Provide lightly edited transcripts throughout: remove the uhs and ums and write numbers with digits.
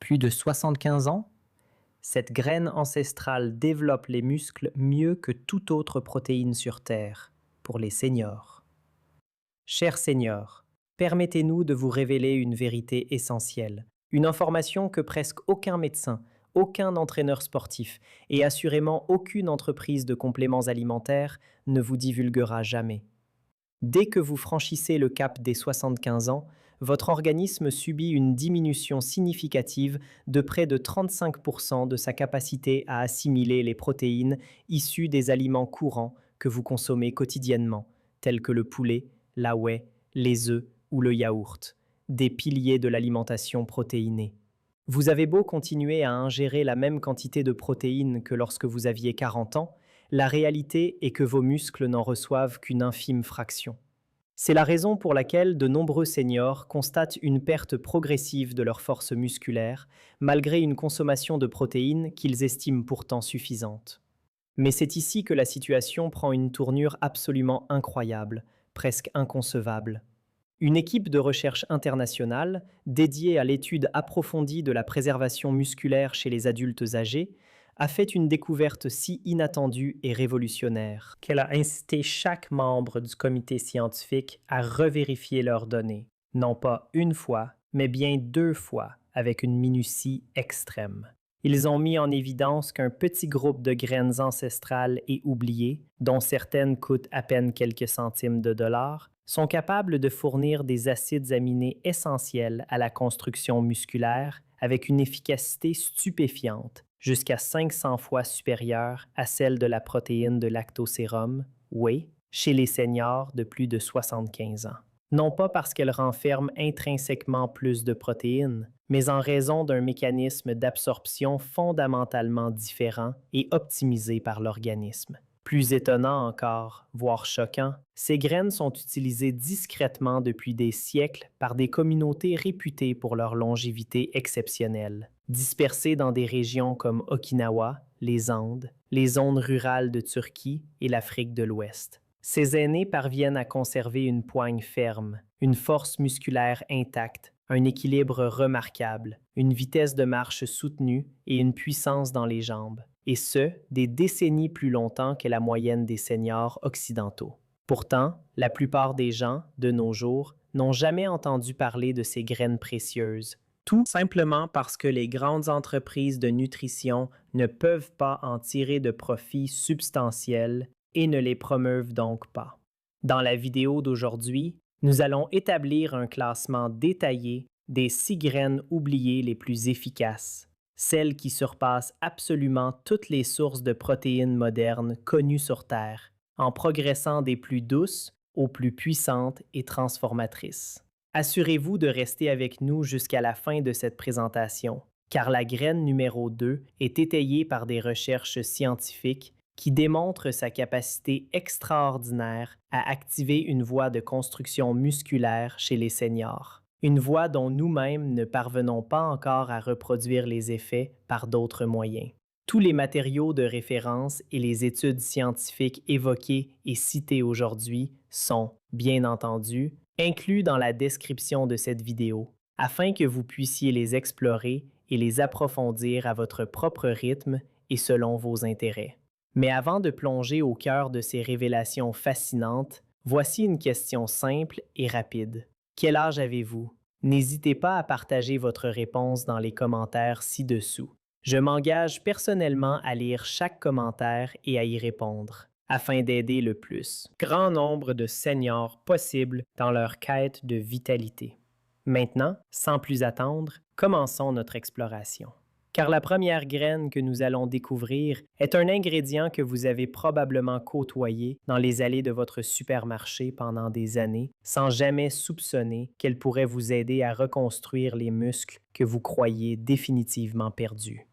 Plus de 75 ans, cette graine ancestrale développe les muscles mieux que toute autre protéine sur Terre, pour les seniors. Chers seniors, permettez-nous de vous révéler une vérité essentielle, une information que presque aucun médecin, aucun entraîneur sportif et assurément aucune entreprise de compléments alimentaires ne vous divulguera jamais. Dès que vous franchissez le cap des 75 ans, votre organisme subit une diminution significative de près de 35% de sa capacité à assimiler les protéines issues des aliments courants que vous consommez quotidiennement, tels que le poulet, la whey, les œufs ou le yaourt, des piliers de l'alimentation protéinée. Vous avez beau continuer à ingérer la même quantité de protéines que lorsque vous aviez 40 ans, la réalité est que vos muscles n'en reçoivent qu'une infime fraction. C'est la raison pour laquelle de nombreux seniors constatent une perte progressive de leur force musculaire, malgré une consommation de protéines qu'ils estiment pourtant suffisante. Mais c'est ici que la situation prend une tournure absolument incroyable, presque inconcevable. Une équipe de recherche internationale, dédiée à l'étude approfondie de la préservation musculaire chez les adultes âgés, a fait une découverte si inattendue et révolutionnaire qu'elle a incité chaque membre du comité scientifique à revérifier leurs données, non pas une fois, mais bien 2 fois, avec une minutie extrême. Ils ont mis en évidence qu'un petit groupe de graines ancestrales et oubliées, dont certaines coûtent à peine quelques centimes de dollars, sont capables de fournir des acides aminés essentiels à la construction musculaire avec une efficacité stupéfiante, jusqu'à 500 fois supérieure à celle de la protéine de lactosérum, whey, chez les seniors de plus de 75 ans. Non pas parce qu'elle renferme intrinsèquement plus de protéines, mais en raison d'un mécanisme d'absorption fondamentalement différent et optimisé par l'organisme. Plus étonnant encore, voire choquant, ces graines sont utilisées discrètement depuis des siècles par des communautés réputées pour leur longévité exceptionnelle, dispersées dans des régions comme Okinawa, les Andes, les zones rurales de Turquie et l'Afrique de l'Ouest. Ces aînés parviennent à conserver une poigne ferme, une force musculaire intacte, un équilibre remarquable, une vitesse de marche soutenue et une puissance dans les jambes, et ce, des décennies plus longtemps que la moyenne des seniors occidentaux. Pourtant, la plupart des gens, de nos jours, n'ont jamais entendu parler de ces graines précieuses, tout simplement parce que les grandes entreprises de nutrition ne peuvent pas en tirer de profits substantiels et ne les promeuvent donc pas. Dans la vidéo d'aujourd'hui, nous allons établir un classement détaillé des 6 graines oubliées les plus efficaces, celles qui surpassent absolument toutes les sources de protéines modernes connues sur Terre, en progressant des plus douces aux plus puissantes et transformatrices. Assurez-vous de rester avec nous jusqu'à la fin de cette présentation, car la graine numéro 2 est étayée par des recherches scientifiques qui démontre sa capacité extraordinaire à activer une voie de construction musculaire chez les seniors, une voie dont nous-mêmes ne parvenons pas encore à reproduire les effets par d'autres moyens. Tous les matériaux de référence et les études scientifiques évoquées et citées aujourd'hui sont, bien entendu, inclus dans la description de cette vidéo, afin que vous puissiez les explorer et les approfondir à votre propre rythme et selon vos intérêts. Mais avant de plonger au cœur de ces révélations fascinantes, voici une question simple et rapide. Quel âge avez-vous? N'hésitez pas à partager votre réponse dans les commentaires ci-dessous. Je m'engage personnellement à lire chaque commentaire et à y répondre, afin d'aider le plus grand nombre de seniors possible dans leur quête de vitalité. Maintenant, sans plus attendre, commençons notre exploration. Car la première graine que nous allons découvrir est un ingrédient que vous avez probablement côtoyé dans les allées de votre supermarché pendant des années, sans jamais soupçonner qu'elle pourrait vous aider à reconstruire les muscles que vous croyez définitivement perdus.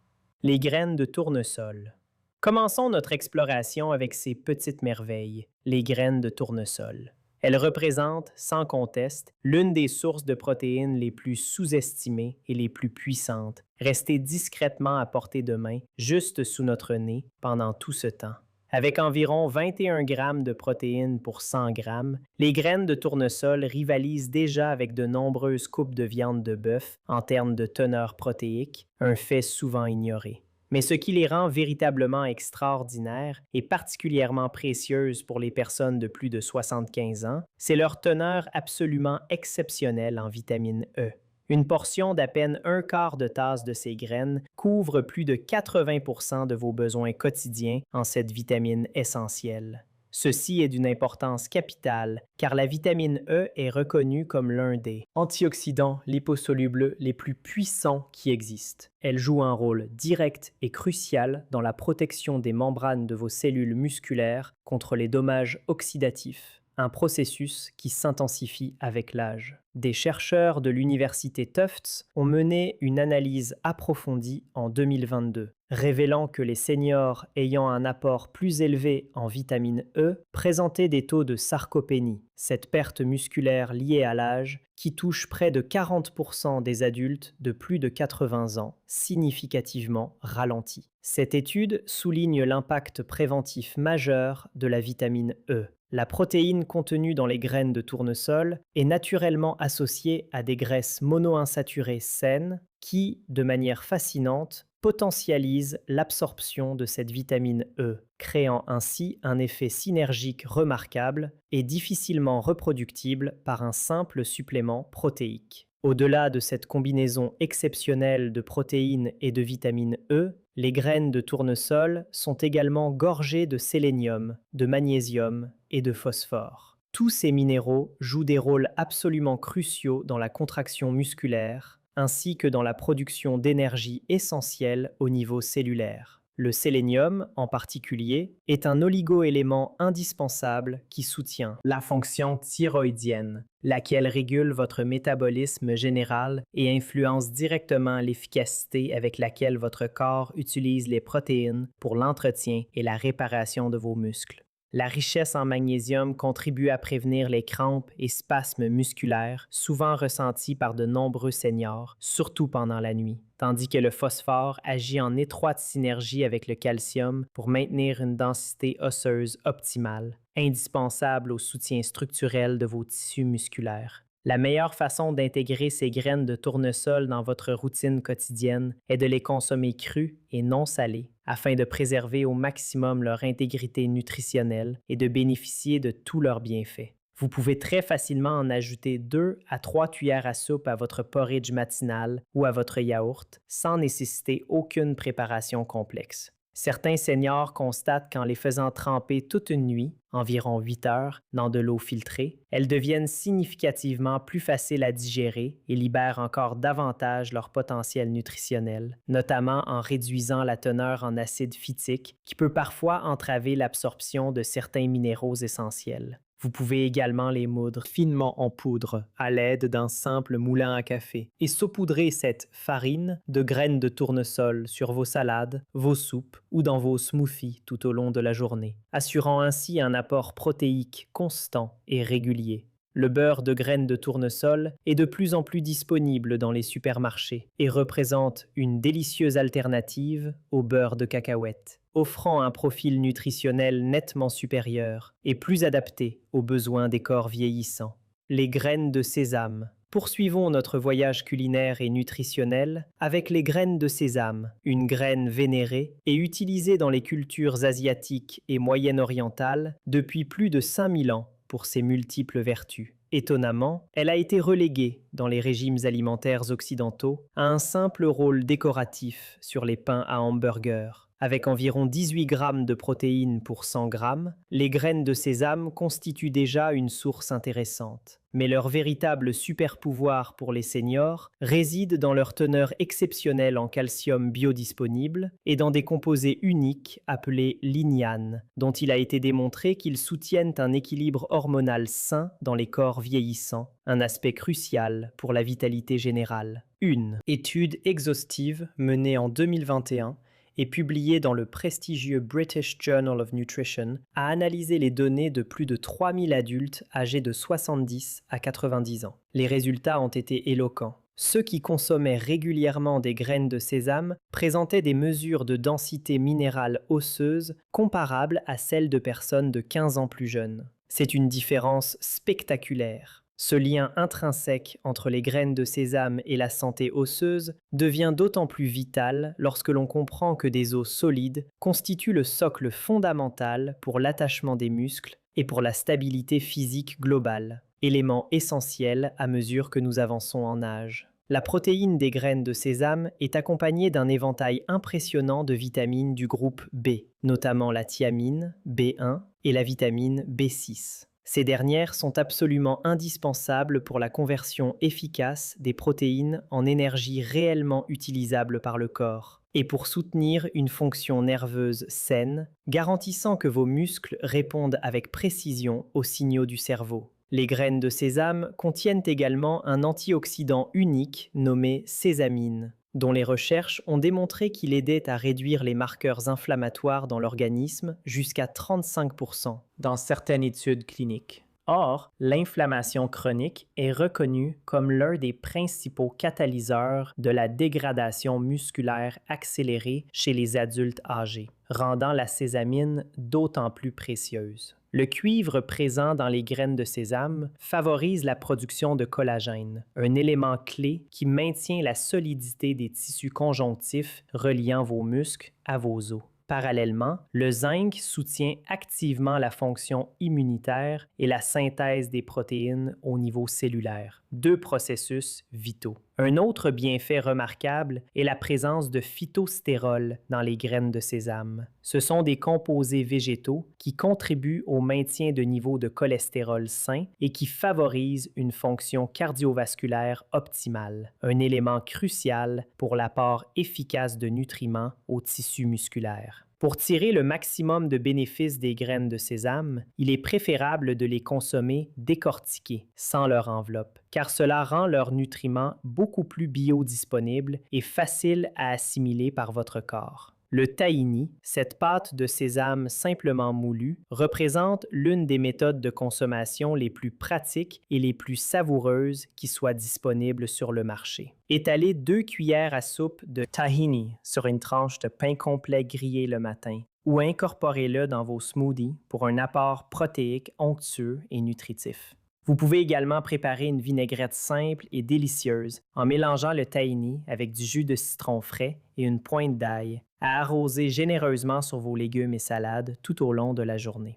Les graines de tournesol. Commençons notre exploration avec ces petites merveilles, les graines de tournesol. Elles représentent, sans conteste, l'une des sources de protéines les plus sous-estimées et les plus puissantes, restées discrètement à portée de main, juste sous notre nez, pendant tout ce temps. Avec environ 21 grammes de protéines pour 100 grammes, les graines de tournesol rivalisent déjà avec de nombreuses coupes de viande de bœuf en termes de teneur protéique, un fait souvent ignoré. Mais ce qui les rend véritablement extraordinaires et particulièrement précieuses pour les personnes de plus de 75 ans, c'est leur teneur absolument exceptionnelle en vitamine E. Une portion d'à peine un quart de tasse de ces graines couvre plus de 80% de vos besoins quotidiens en cette vitamine essentielle. Ceci est d'une importance capitale car la vitamine E est reconnue comme l'un des antioxydants liposolubles les plus puissants qui existent. Elle joue un rôle direct et crucial dans la protection des membranes de vos cellules musculaires contre les dommages oxydatifs, un processus qui s'intensifie avec l'âge. Des chercheurs de l'université Tufts ont mené une analyse approfondie en 2022, révélant que les seniors ayant un apport plus élevé en vitamine E présentaient des taux de sarcopénie, cette perte musculaire liée à l'âge qui touche près de 40% des adultes de plus de 80 ans, significativement ralentis. Cette étude souligne l'impact préventif majeur de la vitamine E. La protéine contenue dans les graines de tournesol est naturellement associée à des graisses monoinsaturées saines qui, de manière fascinante, potentialisent l'absorption de cette vitamine E, créant ainsi un effet synergique remarquable et difficilement reproductible par un simple supplément protéique. Au-delà de cette combinaison exceptionnelle de protéines et de vitamine E, les graines de tournesol sont également gorgées de sélénium, de magnésium et de phosphore. Tous ces minéraux jouent des rôles absolument cruciaux dans la contraction musculaire, ainsi que dans la production d'énergie essentielle au niveau cellulaire. Le sélénium, en particulier, est un oligoélément indispensable qui soutient la fonction thyroïdienne, laquelle régule votre métabolisme général et influence directement l'efficacité avec laquelle votre corps utilise les protéines pour l'entretien et la réparation de vos muscles. La richesse en magnésium contribue à prévenir les crampes et spasmes musculaires, souvent ressentis par de nombreux seniors, surtout pendant la nuit, tandis que le phosphore agit en étroite synergie avec le calcium pour maintenir une densité osseuse optimale, indispensable au soutien structurel de vos tissus musculaires. La meilleure façon d'intégrer ces graines de tournesol dans votre routine quotidienne est de les consommer crues et non salées, afin de préserver au maximum leur intégrité nutritionnelle et de bénéficier de tous leurs bienfaits. Vous pouvez très facilement en ajouter 2 à 3 cuillères à soupe à votre porridge matinal ou à votre yaourt, sans nécessiter aucune préparation complexe. Certains seniors constatent qu'en les faisant tremper toute une nuit, environ 8 heures, dans de l'eau filtrée, elles deviennent significativement plus faciles à digérer et libèrent encore davantage leur potentiel nutritionnel, notamment en réduisant la teneur en acide phytique qui peut parfois entraver l'absorption de certains minéraux essentiels. Vous pouvez également les moudre finement en poudre à l'aide d'un simple moulin à café et saupoudrer cette farine de graines de tournesol sur vos salades, vos soupes ou dans vos smoothies tout au long de la journée, assurant ainsi un apport protéique constant et régulier. Le beurre de graines de tournesol est de plus en plus disponible dans les supermarchés et représente une délicieuse alternative au beurre de cacahuète, offrant un profil nutritionnel nettement supérieur et plus adapté aux besoins des corps vieillissants. Les graines de sésame. Poursuivons notre voyage culinaire et nutritionnel avec les graines de sésame, une graine vénérée et utilisée dans les cultures asiatiques et moyen-orientales depuis plus de 5000 ans pour ses multiples vertus. Étonnamment, elle a été reléguée dans les régimes alimentaires occidentaux à un simple rôle décoratif sur les pains à hamburger. Avec environ 18 grammes de protéines pour 100 grammes, les graines de sésame constituent déjà une source intéressante. Mais leur véritable super-pouvoir pour les seniors réside dans leur teneur exceptionnelle en calcium biodisponible et dans des composés uniques appelés lignanes, dont il a été démontré qu'ils soutiennent un équilibre hormonal sain dans les corps vieillissants, un aspect crucial pour la vitalité générale. Une étude exhaustive menée en 2021 et publié dans le prestigieux British Journal of Nutrition, a analysé les données de plus de 3000 adultes âgés de 70 à 90 ans. Les résultats ont été éloquents. Ceux qui consommaient régulièrement des graines de sésame présentaient des mesures de densité minérale osseuse comparables à celles de personnes de 15 ans plus jeunes. C'est une différence spectaculaire. Ce lien intrinsèque entre les graines de sésame et la santé osseuse devient d'autant plus vital lorsque l'on comprend que des os solides constituent le socle fondamental pour l'attachement des muscles et pour la stabilité physique globale, élément essentiel à mesure que nous avançons en âge. La protéine des graines de sésame est accompagnée d'un éventail impressionnant de vitamines du groupe B, notamment la thiamine, B1 et la vitamine B6. Ces dernières sont absolument indispensables pour la conversion efficace des protéines en énergie réellement utilisable par le corps et pour soutenir une fonction nerveuse saine, garantissant que vos muscles répondent avec précision aux signaux du cerveau. Les graines de sésame contiennent également un antioxydant unique nommé sésamine, dont les recherches ont démontré qu'il aidait à réduire les marqueurs inflammatoires dans l'organisme jusqu'à 35% dans certaines études cliniques. Or, l'inflammation chronique est reconnue comme l'un des principaux catalyseurs de la dégradation musculaire accélérée chez les adultes âgés, rendant la sésamine d'autant plus précieuse. Le cuivre présent dans les graines de sésame favorise la production de collagène, un élément clé qui maintient la solidité des tissus conjonctifs reliant vos muscles à vos os. Parallèlement, le zinc soutient activement la fonction immunitaire et la synthèse des protéines au niveau cellulaire, deux processus vitaux. Un autre bienfait remarquable est la présence de phytostérols dans les graines de sésame. Ce sont des composés végétaux qui contribuent au maintien de niveaux de cholestérol sain et qui favorisent une fonction cardiovasculaire optimale, un élément crucial pour l'apport efficace de nutriments aux tissus musculaires. Pour tirer le maximum de bénéfices des graines de sésame, il est préférable de les consommer décortiquées, sans leur enveloppe, car cela rend leurs nutriments beaucoup plus biodisponibles et faciles à assimiler par votre corps. Le tahini, cette pâte de sésame simplement moulue, représente l'une des méthodes de consommation les plus pratiques et les plus savoureuses qui soient disponibles sur le marché. Étalez 2 cuillères à soupe de tahini sur une tranche de pain complet grillé le matin ou incorporez-le dans vos smoothies pour un apport protéique onctueux et nutritif. Vous pouvez également préparer une vinaigrette simple et délicieuse en mélangeant le tahini avec du jus de citron frais et une pointe d'ail, à arroser généreusement sur vos légumes et salades tout au long de la journée.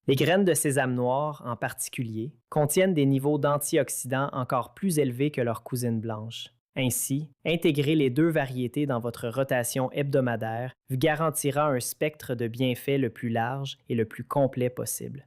Les graines de sésame noir, en particulier, contiennent des niveaux d'antioxydants encore plus élevés que leurs cousines blanches. Ainsi, intégrer les 2 variétés dans votre rotation hebdomadaire vous garantira un spectre de bienfaits le plus large et le plus complet possible.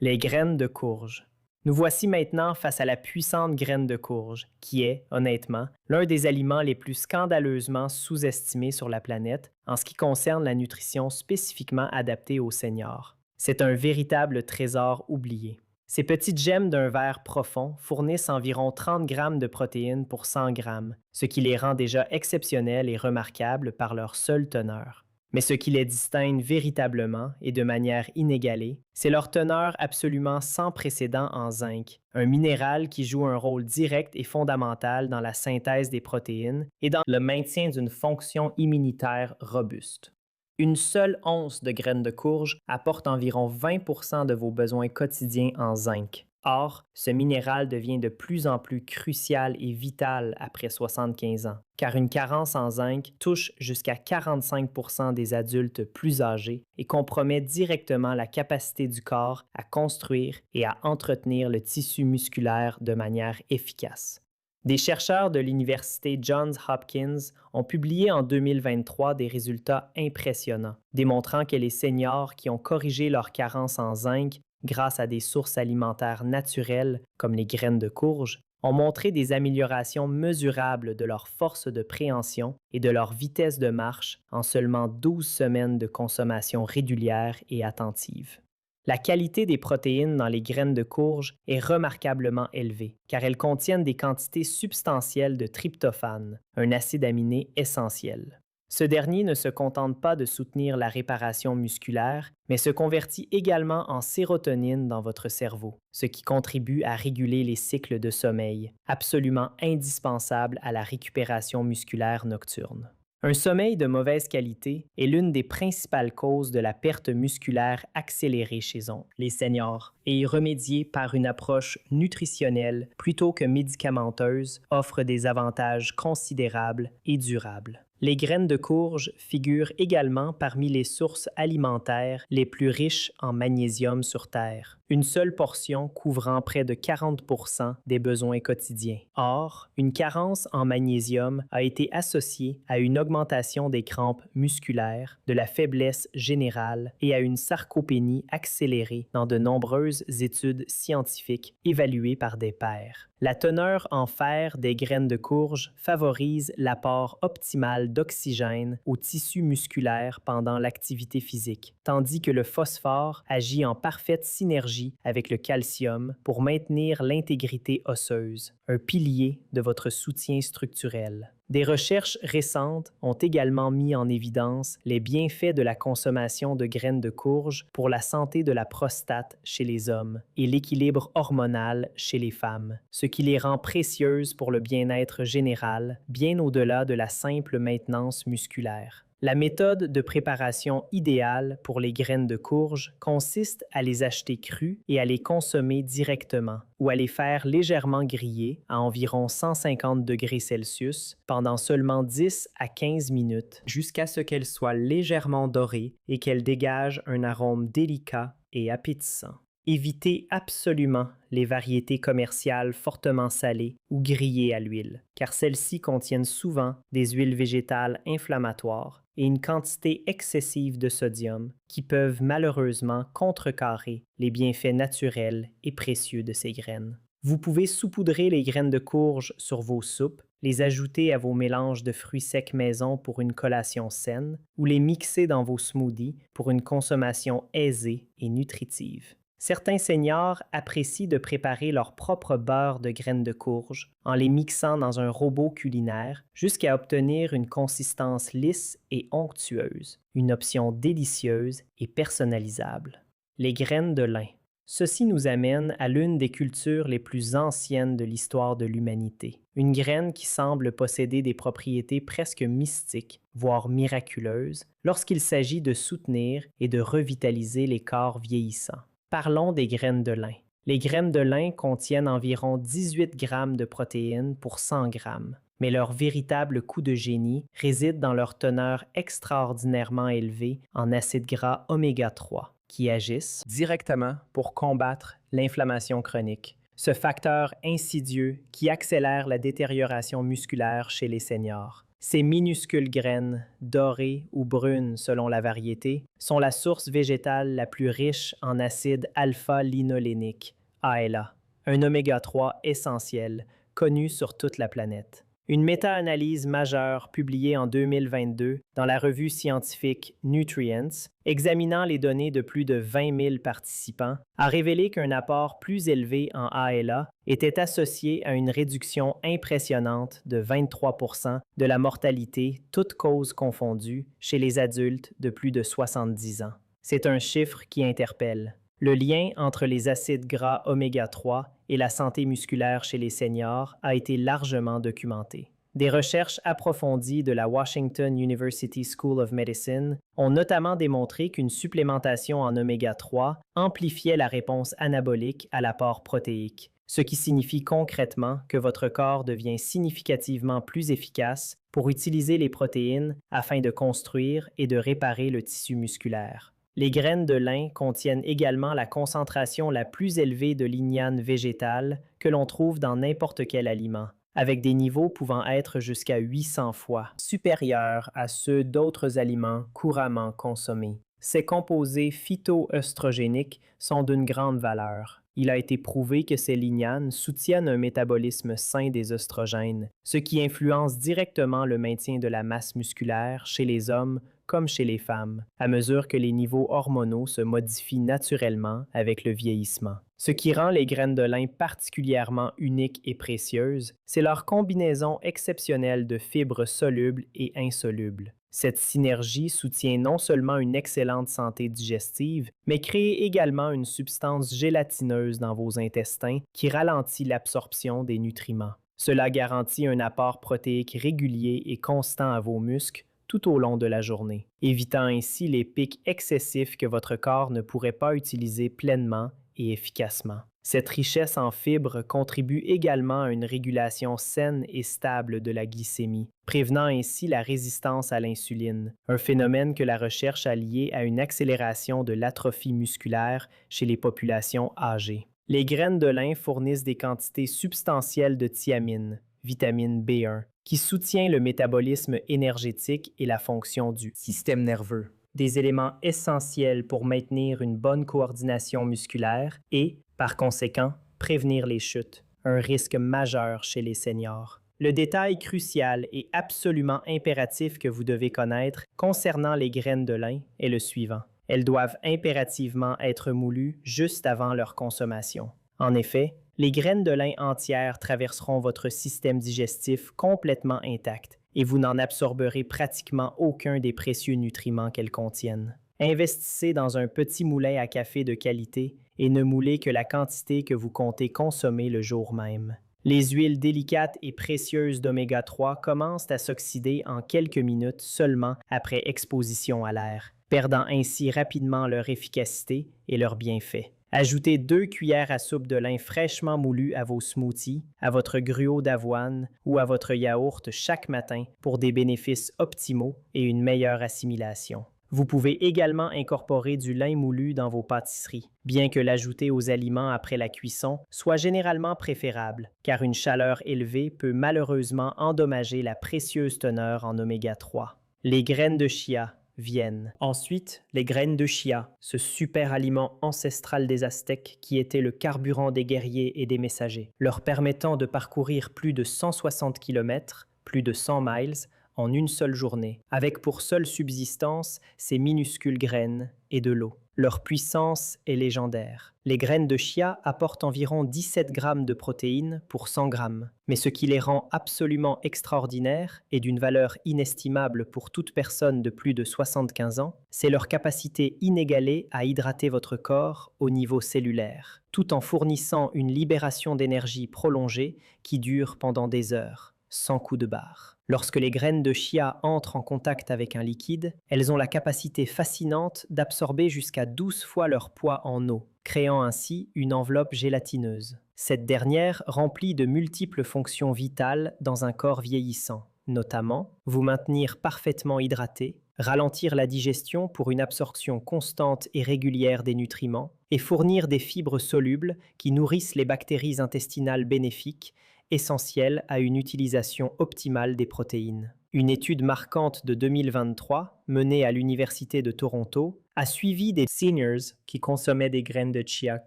Les graines de courge. Nous voici maintenant face à la puissante graine de courge, qui est, honnêtement, l'un des aliments les plus scandaleusement sous-estimés sur la planète en ce qui concerne la nutrition spécifiquement adaptée aux seniors. C'est un véritable trésor oublié. Ces petites gemmes d'un verre profond fournissent environ 30 grammes de protéines pour 100 grammes, ce qui les rend déjà exceptionnelles et remarquables par leur seule teneur. Mais ce qui les distingue véritablement et de manière inégalée, c'est leur teneur absolument sans précédent en zinc, un minéral qui joue un rôle direct et fondamental dans la synthèse des protéines et dans le maintien d'une fonction immunitaire robuste. Une seule once de graines de courge apporte environ 20% de vos besoins quotidiens en zinc. Or, ce minéral devient de plus en plus crucial et vital après 75 ans, car une carence en zinc touche jusqu'à 45% des adultes plus âgés et compromet directement la capacité du corps à construire et à entretenir le tissu musculaire de manière efficace. Des chercheurs de l'université Johns Hopkins ont publié en 2023 des résultats impressionnants, démontrant que les seniors qui ont corrigé leur carence en zinc grâce à des sources alimentaires naturelles comme les graines de courge, ont montré des améliorations mesurables de leur force de préhension et de leur vitesse de marche en seulement 12 semaines de consommation régulière et attentive. La qualité des protéines dans les graines de courge est remarquablement élevée, car elles contiennent des quantités substantielles de tryptophane, un acide aminé essentiel. Ce dernier ne se contente pas de soutenir la réparation musculaire, mais se convertit également en sérotonine dans votre cerveau, ce qui contribue à réguler les cycles de sommeil, absolument indispensables à la récupération musculaire nocturne. Un sommeil de mauvaise qualité est l'une des principales causes de la perte musculaire accélérée chez les seniors, et y remédier par une approche nutritionnelle plutôt que médicamenteuse offre des avantages considérables et durables. Les graines de courge figurent également parmi les sources alimentaires les plus riches en magnésium sur Terre, une seule portion couvrant près de 40% des besoins quotidiens. Or, une carence en magnésium a été associée à une augmentation des crampes musculaires, de la faiblesse générale et à une sarcopénie accélérée dans de nombreuses études scientifiques évaluées par des pairs. La teneur en fer des graines de courge favorise l'apport optimal d'oxygène au tissu musculaire pendant l'activité physique, tandis que le phosphore agit en parfaite synergie avec le calcium pour maintenir l'intégrité osseuse, un pilier de votre soutien structurel. Des recherches récentes ont également mis en évidence les bienfaits de la consommation de graines de courge pour la santé de la prostate chez les hommes et l'équilibre hormonal chez les femmes, ce qui les rend précieuses pour le bien-être général, bien au-delà de la simple maintenance musculaire. La méthode de préparation idéale pour les graines de courge consiste à les acheter crues et à les consommer directement ou à les faire légèrement griller à environ 150 degrés Celsius pendant seulement 10 à 15 minutes jusqu'à ce qu'elles soient légèrement dorées et qu'elles dégagent un arôme délicat et appétissant. Évitez absolument les variétés commerciales fortement salées ou grillées à l'huile, car celles-ci contiennent souvent des huiles végétales inflammatoires et une quantité excessive de sodium qui peuvent malheureusement contrecarrer les bienfaits naturels et précieux de ces graines. Vous pouvez saupoudrer les graines de courge sur vos soupes, les ajouter à vos mélanges de fruits secs maison pour une collation saine ou les mixer dans vos smoothies pour une consommation aisée et nutritive. Certains seniors apprécient de préparer leur propre beurre de graines de courge en les mixant dans un robot culinaire jusqu'à obtenir une consistance lisse et onctueuse, une option délicieuse et personnalisable. Les graines de lin. Ceci nous amène à l'une des cultures les plus anciennes de l'histoire de l'humanité. Une graine qui semble posséder des propriétés presque mystiques, voire miraculeuses, lorsqu'il s'agit de soutenir et de revitaliser les corps vieillissants. Parlons des graines de lin. Les graines de lin contiennent environ 18 grammes de protéines pour 100 grammes, mais leur véritable coup de génie réside dans leur teneur extraordinairement élevée en acides gras oméga 3, qui agissent directement pour combattre l'inflammation chronique, ce facteur insidieux qui accélère la détérioration musculaire chez les seniors. Ces minuscules graines, dorées ou brunes selon la variété, sont la source végétale la plus riche en acide alpha-linolénique, ALA, un oméga 3 essentiel, connu sur toute la planète. Une méta-analyse majeure publiée en 2022 dans la revue scientifique Nutrients, examinant les données de plus de 20 000 participants, a révélé qu'un apport plus élevé en ALA était associé à une réduction impressionnante de 23% de la mortalité, toutes causes confondues, chez les adultes de plus de 70 ans. C'est un chiffre qui interpelle. Le lien entre les acides gras oméga 3 et la santé musculaire chez les seniors a été largement documenté. Des recherches approfondies de la Washington University School of Medicine ont notamment démontré qu'une supplémentation en oméga 3 amplifiait la réponse anabolique à l'apport protéique, ce qui signifie concrètement que votre corps devient significativement plus efficace pour utiliser les protéines afin de construire et de réparer le tissu musculaire. Les graines de lin contiennent également la concentration la plus élevée de lignane végétale que l'on trouve dans n'importe quel aliment, avec des niveaux pouvant être jusqu'à 800 fois supérieurs à ceux d'autres aliments couramment consommés. Ces composés phytoœstrogéniques sont d'une grande valeur. Il a été prouvé que ces lignanes soutiennent un métabolisme sain des œstrogènes, ce qui influence directement le maintien de la masse musculaire chez les hommes comme chez les femmes, à mesure que les niveaux hormonaux se modifient naturellement avec le vieillissement. Ce qui rend les graines de lin particulièrement uniques et précieuses, c'est leur combinaison exceptionnelle de fibres solubles et insolubles. Cette synergie soutient non seulement une excellente santé digestive, mais crée également une substance gélatineuse dans vos intestins qui ralentit l'absorption des nutriments. Cela garantit un apport protéique régulier et constant à vos muscles tout au long de la journée, évitant ainsi les pics excessifs que votre corps ne pourrait pas utiliser pleinement et efficacement. Cette richesse en fibres contribue également à une régulation saine et stable de la glycémie, prévenant ainsi la résistance à l'insuline, un phénomène que la recherche a lié à une accélération de l'atrophie musculaire chez les populations âgées. Les graines de lin fournissent des quantités substantielles de thiamine, vitamine B1, qui soutient le métabolisme énergétique et la fonction du système nerveux, des éléments essentiels pour maintenir une bonne coordination musculaire et, par conséquent, prévenir les chutes, un risque majeur chez les seniors. Le détail crucial et absolument impératif que vous devez connaître concernant les graines de lin est le suivant. Elles doivent impérativement être moulues juste avant leur consommation. En effet, les graines de lin entières traverseront votre système digestif complètement intact et vous n'en absorberez pratiquement aucun des précieux nutriments qu'elles contiennent. Investissez dans un petit moulin à café de qualité et ne moulez que la quantité que vous comptez consommer le jour même. Les huiles délicates et précieuses d'oméga 3 commencent à s'oxyder en quelques minutes seulement après exposition à l'air, perdant ainsi rapidement leur efficacité et leurs bienfaits. Ajoutez 2 cuillères à soupe de lin fraîchement moulu à vos smoothies, à votre gruau d'avoine ou à votre yaourt chaque matin pour des bénéfices optimaux et une meilleure assimilation. Vous pouvez également incorporer du lin moulu dans vos pâtisseries, bien que l'ajouter aux aliments après la cuisson soit généralement préférable, car une chaleur élevée peut malheureusement endommager la précieuse teneur en oméga 3. Les graines de chia viennent. Ensuite, les graines de chia, ce super aliment ancestral des Aztèques qui était le carburant des guerriers et des messagers, leur permettant de parcourir plus de 160 km, plus de 100 miles, en une seule journée, avec pour seule subsistance ces minuscules graines et de l'eau. Leur puissance est légendaire. Les graines de chia apportent environ 17 grammes de protéines pour 100 grammes, mais ce qui les rend absolument extraordinaires et d'une valeur inestimable pour toute personne de plus de 75 ans, c'est leur capacité inégalée à hydrater votre corps au niveau cellulaire, tout en fournissant une libération d'énergie prolongée qui dure pendant des heures, sans coup de barre. Lorsque les graines de chia entrent en contact avec un liquide, elles ont la capacité fascinante d'absorber jusqu'à 12 fois leur poids en eau, créant ainsi une enveloppe gélatineuse. Cette dernière remplit de multiples fonctions vitales dans un corps vieillissant, notamment vous maintenir parfaitement hydraté, ralentir la digestion pour une absorption constante et régulière des nutriments, et fournir des fibres solubles qui nourrissent les bactéries intestinales bénéfiques essentielles à une utilisation optimale des protéines. Une étude marquante de 2023, menée à l'Université de Toronto, a suivi des seniors qui consommaient des graines de chia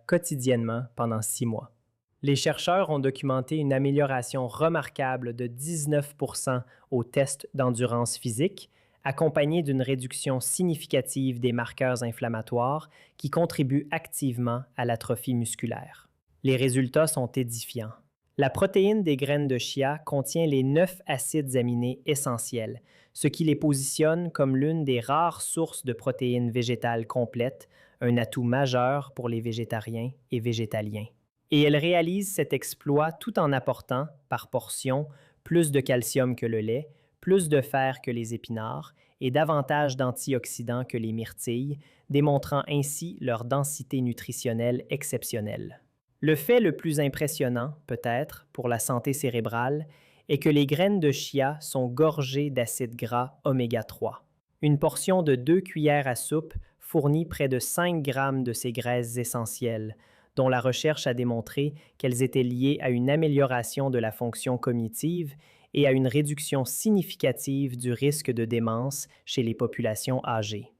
quotidiennement pendant 6 mois. Les chercheurs ont documenté une amélioration remarquable de 19% aux tests d'endurance physique, accompagnée d'une réduction significative des marqueurs inflammatoires qui contribuent activement à l'atrophie musculaire. Les résultats sont édifiants. La protéine des graines de chia contient les 9 acides aminés essentiels, ce qui les positionne comme l'une des rares sources de protéines végétales complètes, un atout majeur pour les végétariens et végétaliens. Et elle réalise cet exploit tout en apportant, par portion, plus de calcium que le lait, plus de fer que les épinards et davantage d'antioxydants que les myrtilles, démontrant ainsi leur densité nutritionnelle exceptionnelle. Le fait le plus impressionnant, peut-être, pour la santé cérébrale, est que les graines de chia sont gorgées d'acides gras oméga 3. Une portion de 2 cuillères à soupe fournit près de 5 grammes de ces graisses essentielles, dont la recherche a démontré qu'elles étaient liées à une amélioration de la fonction cognitive et à une réduction significative du risque de démence chez les populations âgées.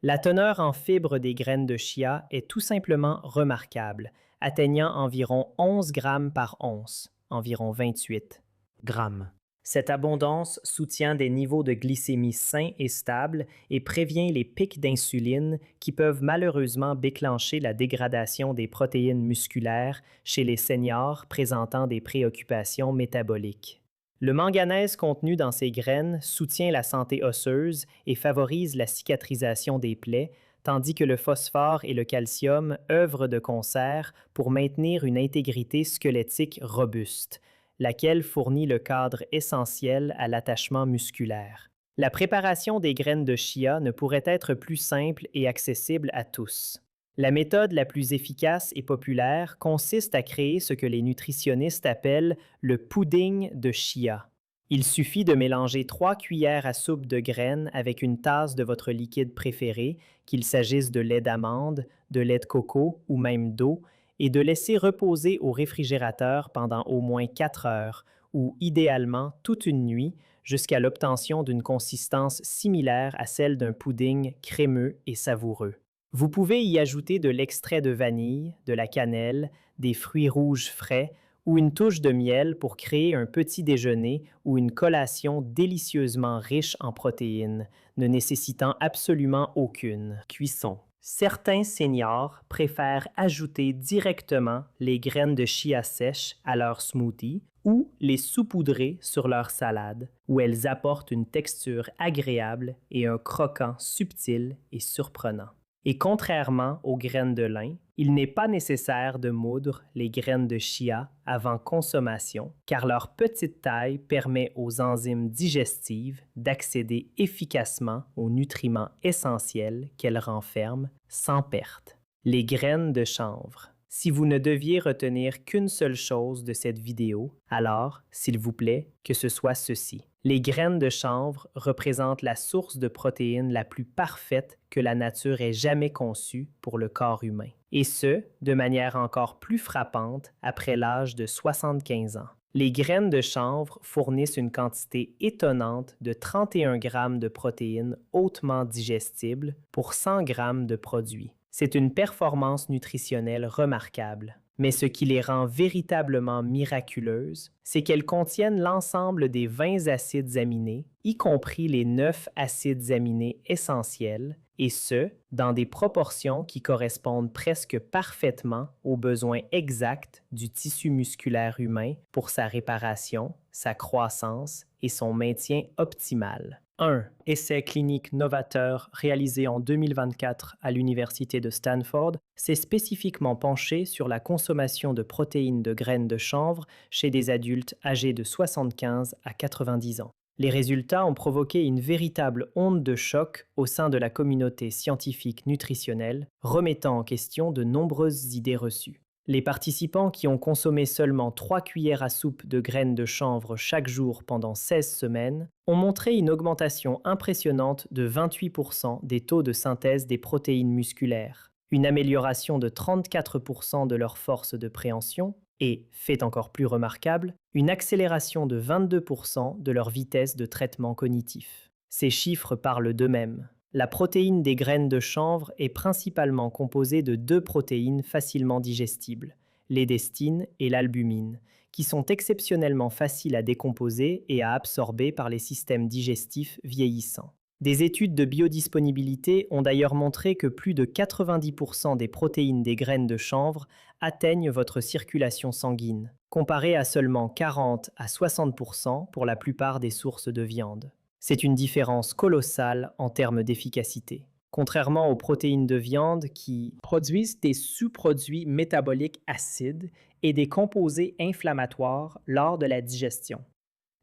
La teneur en fibres des graines de chia est tout simplement remarquable, atteignant environ 11 grammes par once, environ 28 grammes. Cette abondance soutient des niveaux de glycémie sains et stables et prévient les pics d'insuline qui peuvent malheureusement déclencher la dégradation des protéines musculaires chez les seniors présentant des préoccupations métaboliques. Le manganèse contenu dans ces graines soutient la santé osseuse et favorise la cicatrisation des plaies, tandis que le phosphore et le calcium œuvrent de concert pour maintenir une intégrité squelettique robuste, laquelle fournit le cadre essentiel à l'attachement musculaire. La préparation des graines de chia ne pourrait être plus simple et accessible à tous. La méthode la plus efficace et populaire consiste à créer ce que les nutritionnistes appellent le pudding de chia. Il suffit de mélanger 3 cuillères à soupe de graines avec une tasse de votre liquide préféré, qu'il s'agisse de lait d'amande, de lait de coco ou même d'eau, et de laisser reposer au réfrigérateur pendant au moins 4 heures, ou idéalement toute une nuit, jusqu'à l'obtention d'une consistance similaire à celle d'un pudding crémeux et savoureux. Vous pouvez y ajouter de l'extrait de vanille, de la cannelle, des fruits rouges frais ou une touche de miel pour créer un petit déjeuner ou une collation délicieusement riche en protéines, ne nécessitant absolument aucune cuisson. Certains seniors préfèrent ajouter directement les graines de chia sèches à leur smoothie ou les saupoudrer sur leur salade, où elles apportent une texture agréable et un croquant subtil et surprenant. Et contrairement aux graines de lin, il n'est pas nécessaire de moudre les graines de chia avant consommation, car leur petite taille permet aux enzymes digestives d'accéder efficacement aux nutriments essentiels qu'elles renferment sans perte. Les graines de chanvre. Si vous ne deviez retenir qu'une seule chose de cette vidéo, alors, s'il vous plaît, que ce soit ceci. Les graines de chanvre représentent la source de protéines la plus parfaite que la nature ait jamais conçue pour le corps humain. Et ce, de manière encore plus frappante après l'âge de 75 ans. Les graines de chanvre fournissent une quantité étonnante de 31 grammes de protéines hautement digestibles pour 100 grammes de produit. C'est une performance nutritionnelle remarquable. Mais ce qui les rend véritablement miraculeuses, c'est qu'elles contiennent l'ensemble des 20 acides aminés, y compris les 9 acides aminés essentiels, et ce, dans des proportions qui correspondent presque parfaitement aux besoins exacts du tissu musculaire humain pour sa réparation, sa croissance et son maintien optimal. 1. Essai clinique novateur réalisé en 2024 à l'Université de Stanford s'est spécifiquement penché sur la consommation de protéines de graines de chanvre chez des adultes âgés de 75 à 90 ans. Les résultats ont provoqué une véritable onde de choc au sein de la communauté scientifique nutritionnelle, remettant en question de nombreuses idées reçues. Les participants qui ont consommé seulement 3 cuillères à soupe de graines de chanvre chaque jour pendant 16 semaines ont montré une augmentation impressionnante de 28% des taux de synthèse des protéines musculaires, une amélioration de 34% de leur force de préhension et, fait encore plus remarquable, une accélération de 22% de leur vitesse de traitement cognitif. Ces chiffres parlent d'eux-mêmes. La protéine des graines de chanvre est principalement composée de 2 protéines facilement digestibles, l'édestine et l'albumine, qui sont exceptionnellement faciles à décomposer et à absorber par les systèmes digestifs vieillissants. Des études de biodisponibilité ont d'ailleurs montré que plus de 90% des protéines des graines de chanvre atteignent votre circulation sanguine, comparé à seulement 40 à 60% pour la plupart des sources de viande. C'est une différence colossale en termes d'efficacité. Contrairement aux protéines de viande qui produisent des sous-produits métaboliques acides et des composés inflammatoires lors de la digestion.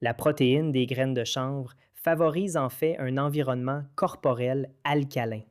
La protéine des graines de chanvre favorise en fait un environnement corporel alcalin.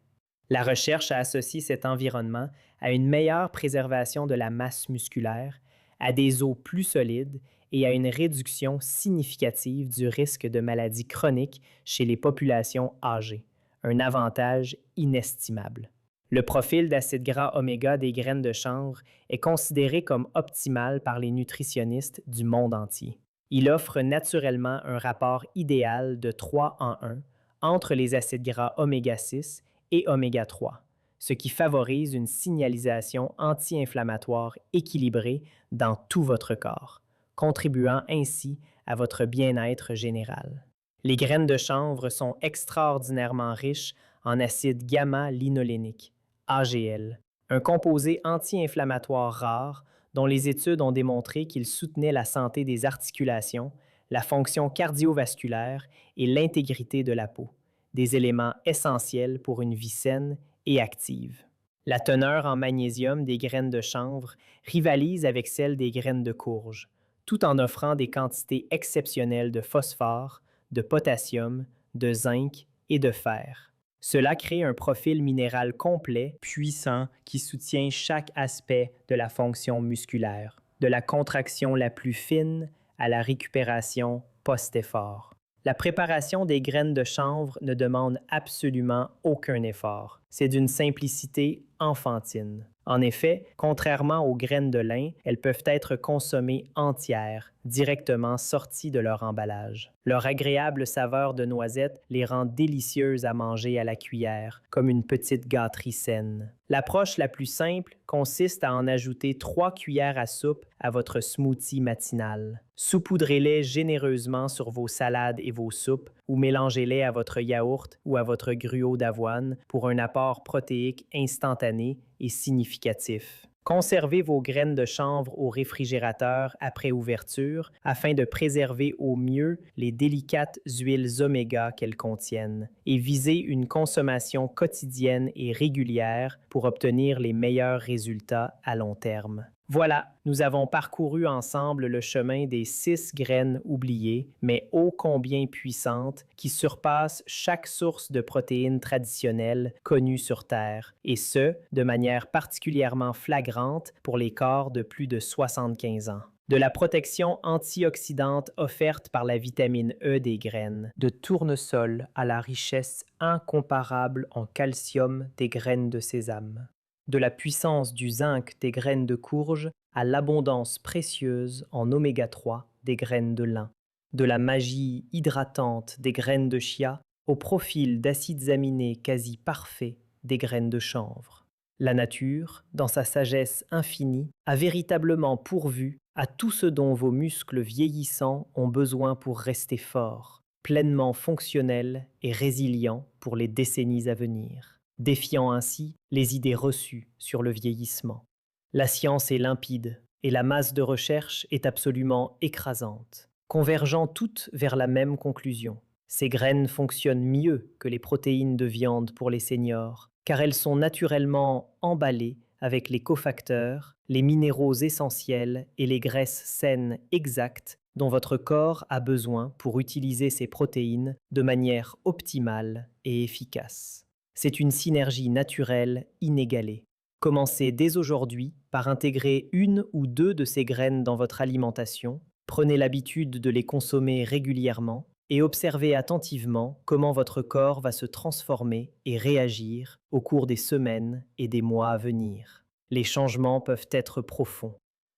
La recherche a associé cet environnement à une meilleure préservation de la masse musculaire, à des os plus solides et à une réduction significative du risque de maladies chroniques chez les populations âgées, un avantage inestimable. Le profil d'acides gras oméga des graines de chanvre est considéré comme optimal par les nutritionnistes du monde entier. Il offre naturellement un rapport idéal de 3 en 1 entre les acides gras oméga 6 et oméga 3, ce qui favorise une signalisation anti-inflammatoire équilibrée dans tout votre corps, contribuant ainsi à votre bien-être général. Les graines de chanvre sont extraordinairement riches en acide gamma-linolénique, AGL, un composé anti-inflammatoire rare dont les études ont démontré qu'il soutenait la santé des articulations, la fonction cardiovasculaire et l'intégrité de la peau, des éléments essentiels pour une vie saine et active. La teneur en magnésium des graines de chanvre rivalise avec celle des graines de courge, tout en offrant des quantités exceptionnelles de phosphore, de potassium, de zinc et de fer. Cela crée un profil minéral complet, puissant, qui soutient chaque aspect de la fonction musculaire, de la contraction la plus fine à la récupération post-effort. La préparation des graines de chanvre ne demande absolument aucun effort. C'est d'une simplicité enfantine. En effet, contrairement aux graines de lin, elles peuvent être consommées entières, directement sorties de leur emballage. Leur agréable saveur de noisette les rend délicieuses à manger à la cuillère, comme une petite gâterie saine. L'approche la plus simple consiste à en ajouter 3 cuillères à soupe à votre smoothie matinal. Saupoudrez-les généreusement sur vos salades et vos soupes ou mélangez-les à votre yaourt ou à votre gruau d'avoine pour un apport protéique instantané et significatif. Conservez vos graines de chanvre au réfrigérateur après ouverture afin de préserver au mieux les délicates huiles oméga qu'elles contiennent et visez une consommation quotidienne et régulière pour obtenir les meilleurs résultats à long terme. Voilà, nous avons parcouru ensemble le chemin des 6 graines oubliées, mais ô combien puissantes, qui surpassent chaque source de protéines traditionnelles connues sur Terre, et ce, de manière particulièrement flagrante pour les corps de plus de 75 ans. De la protection antioxydante offerte par la vitamine E des graines, de tournesol à la richesse incomparable en calcium des graines de sésame, de la puissance du zinc des graines de courge à l'abondance précieuse en oméga 3 des graines de lin, de la magie hydratante des graines de chia au profil d'acides aminés quasi parfait des graines de chanvre. La nature, dans sa sagesse infinie, a véritablement pourvu à tout ce dont vos muscles vieillissants ont besoin pour rester forts, pleinement fonctionnels et résilients pour les décennies à venir, défiant ainsi les idées reçues sur le vieillissement. La science est limpide et la masse de recherche est absolument écrasante, convergeant toutes vers la même conclusion. Ces graines fonctionnent mieux que les protéines de viande pour les seniors, car elles sont naturellement emballées avec les cofacteurs, les minéraux essentiels et les graisses saines exactes dont votre corps a besoin pour utiliser ces protéines de manière optimale et efficace. C'est une synergie naturelle inégalée. Commencez dès aujourd'hui par intégrer 1 ou 2 de ces graines dans votre alimentation, prenez l'habitude de les consommer régulièrement et observez attentivement comment votre corps va se transformer et réagir au cours des semaines et des mois à venir. Les changements peuvent être profonds.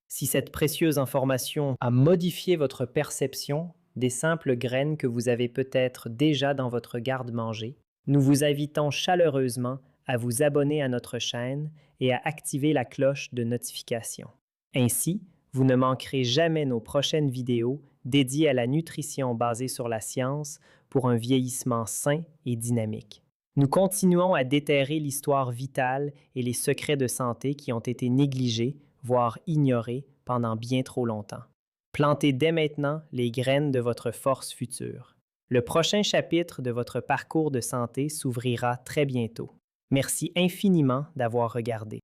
Si cette précieuse information a modifié votre perception des simples graines que vous avez peut-être déjà dans votre garde-manger, nous vous invitons chaleureusement à vous abonner à notre chaîne et à activer la cloche de notification. Ainsi, vous ne manquerez jamais nos prochaines vidéos dédiées à la nutrition basée sur la science pour un vieillissement sain et dynamique. Nous continuons à déterrer l'histoire vitale et les secrets de santé qui ont été négligés, voire ignorés pendant bien trop longtemps. Plantez dès maintenant les graines de votre force future. Le prochain chapitre de votre parcours de santé s'ouvrira très bientôt. Merci infiniment d'avoir regardé.